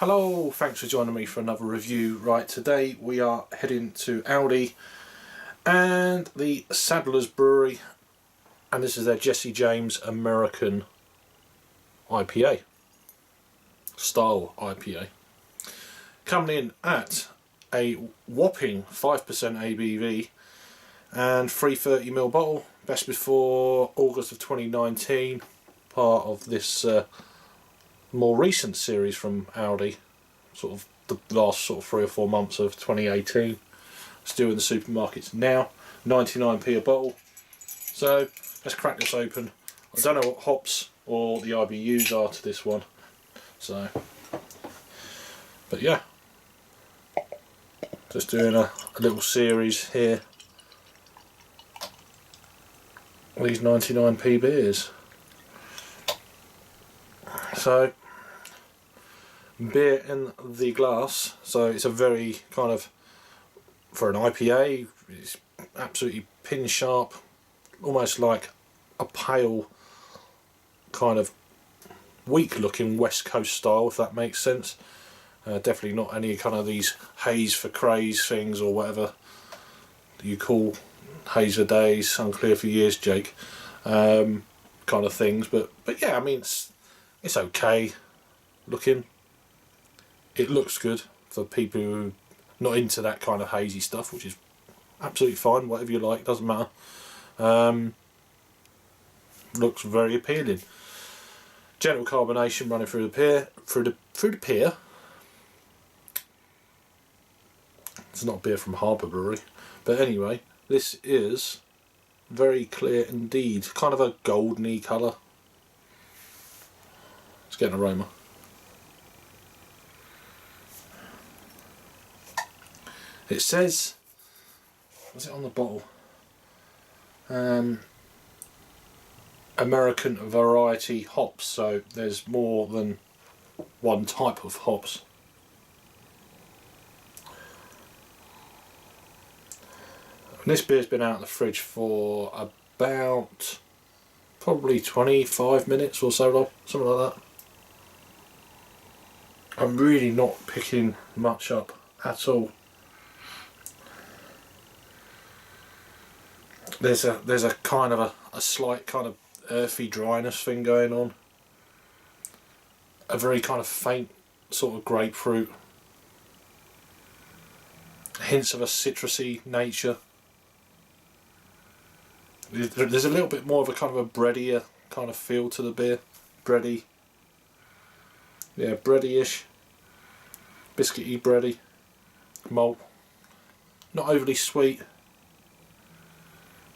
Hello, thanks for joining me for another review. Right, today we are heading to Aldi and the Sadler's Brewery, and this is their Jesse James American IPA, style IPA. Coming in at a whopping 5% ABV and 330ml bottle, best before August of 2019, part of this more recent series from Aldi, sort of the last sort of 3 or 4 months of 2018. Still in the supermarkets now, 99p a bottle. So let's crack this open. I don't know what hops or the IBUs are to this one, so but yeah, just doing a little series here. These 99p beers. So, beer in the glass, so it's a very kind of, for an IPA, it's absolutely pin sharp, almost like a pale kind of weak looking West Coast style, if that makes sense. Definitely not any kind of these haze for craze things or whatever you call haze for days, unclear for years, Jake, kind of things. But yeah, I mean, it's okay looking. It looks good for people who are not into that kind of hazy stuff, which is absolutely fine. Whatever you like, doesn't matter. Looks very appealing. Gentle carbonation running through the pier. It's not beer from Harbour Brewery, but anyway, this is very clear indeed. Kind of a goldeny colour. Let's get an aroma. It says, what's it on the bottle? American variety hops, so there's more than one type of hops. And this beer's been out of the fridge for about probably 25 minutes or so, something like that. I'm really not picking much up at all. There's a kind of a slight kind of earthy dryness thing going on. A very kind of faint sort of grapefruit. Hints of a citrusy nature. There's a little bit more of a kind of a breadier kind of feel to the beer. Bready. Yeah, bready-ish. Biscuity, bready. Malt. Not overly sweet.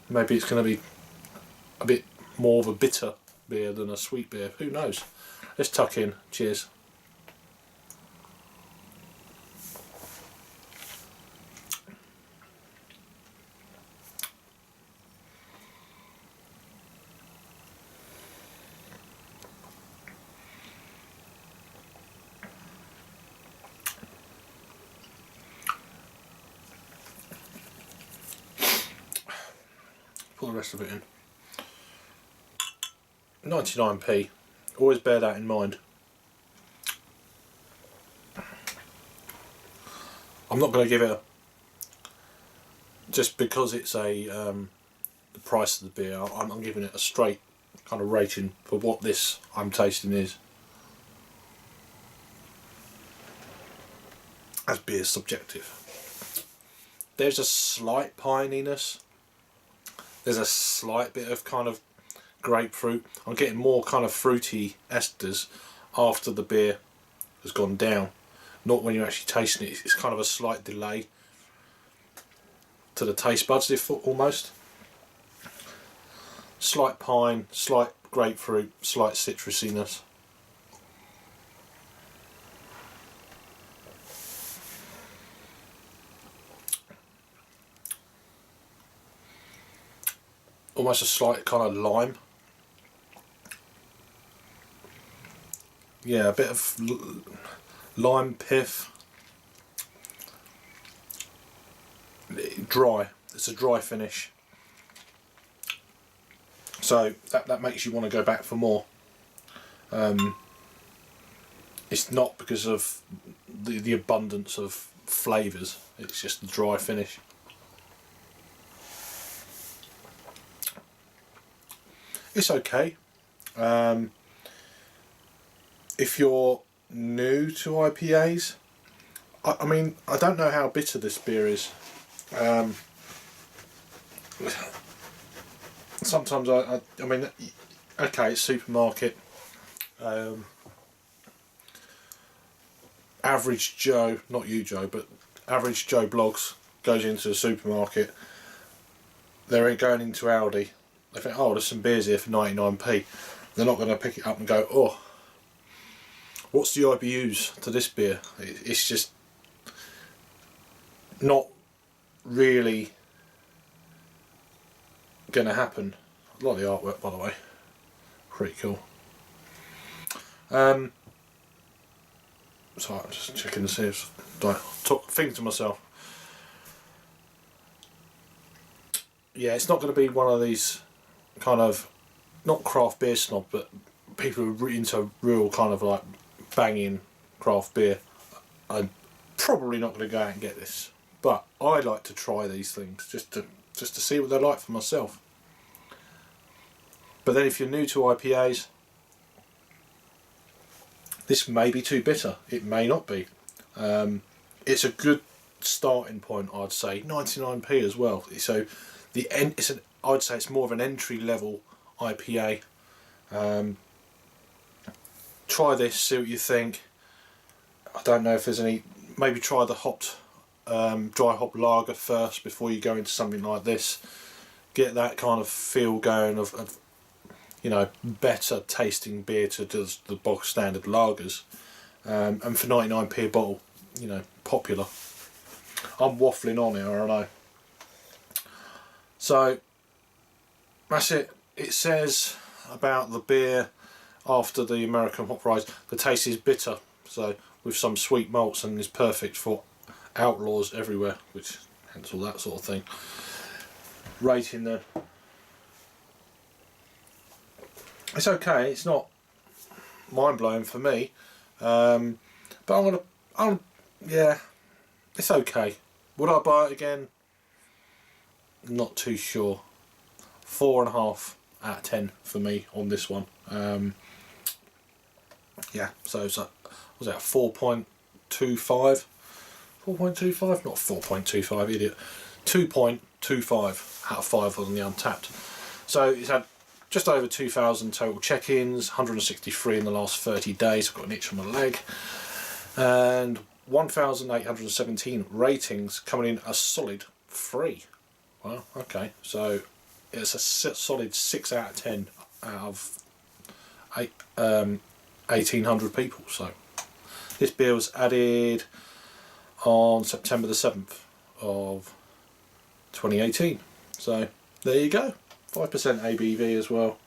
Maybe it's going to be a bit more of a bitter beer than a sweet beer. Who knows? Let's tuck in. Cheers. Put the rest of it in. 99p. Always bear that in mind. I'm not going to give it a, just because it's a the price of the beer. I'm giving it a straight kind of rating for what this I'm tasting is. As beer is subjective. There's a slight pininess. There's a slight bit of kind of grapefruit. I'm getting more kind of fruity esters after the beer has gone down. Not when you're actually tasting it. It's kind of a slight delay to the taste buds, if almost. Slight pine, slight grapefruit, slight citrusiness. Almost a slight kind of lime. Yeah, a bit of lime pith. Dry. It's a dry finish. So that makes you want to go back for more. it's not because of the abundance of flavours, it's just the dry finish. It's okay. If you're new to IPAs, I mean, I don't know how bitter this beer is. Sometimes I mean, okay, it's supermarket. Average Joe, not you Joe, but average Joe Blogs goes into the supermarket. They're going into Aldi. They think, oh, there's some beers here for 99p. They're not going to pick it up and go, oh, what's the IBUs to this beer? It's just not really going to happen. I like the artwork, by the way. Pretty cool. So I'm just checking to see if thinking to myself. Yeah, it's not going to be one of these kind of, not craft beer snob, but people who are into real kind of like banging craft beer. I'm probably not going to go out and get this, but I like to try these things just to see what they're like for myself. But then if you're new to IPAs, this may be too bitter. It may not be. It's a good starting point, I'd say. 99p as well. So I'd say it's more of an entry level IPA. Try this, see what you think. I don't know if there's any. Maybe try the hopped dry hop lager first before you go into something like this. Get that kind of feel going of you know, better tasting beer to just the bog standard lagers, and for 99p a bottle, you know, popular. I'm waffling on here, I know. So that's it. It says about the beer after the American hop rise, the taste is bitter, so with some sweet malts, and is perfect for outlaws everywhere, which hence all that sort of thing. Rating there. It's okay. It's not mind blowing for me, but yeah, it's okay. Would I buy it again? Not too sure. 4.5 out of 10 for me on this one. Yeah, so was that 4.25? 4.25? Not 4.25, idiot. 2.25 out of 5 on the Untapped. So it's had just over 2,000 total check-ins, 163 in the last 30 days. I've got an itch on my leg. And 1,817 ratings, coming in a solid 3. Well, okay, so it's a solid 6 out of 10 out of 1,800 people. So this beer was added on September the 7th of 2018. So there you go. 5% ABV as well.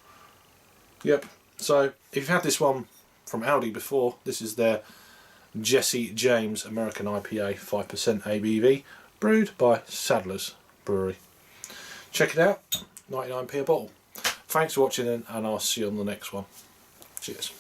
Yep. So if you've had this one from Aldi before, this is their Jesse James American IPA, 5% ABV, brewed by Sadler's Brewery. Check it out. 99p a bottle. Thanks for watching, and I'll see you on the next one. Cheers.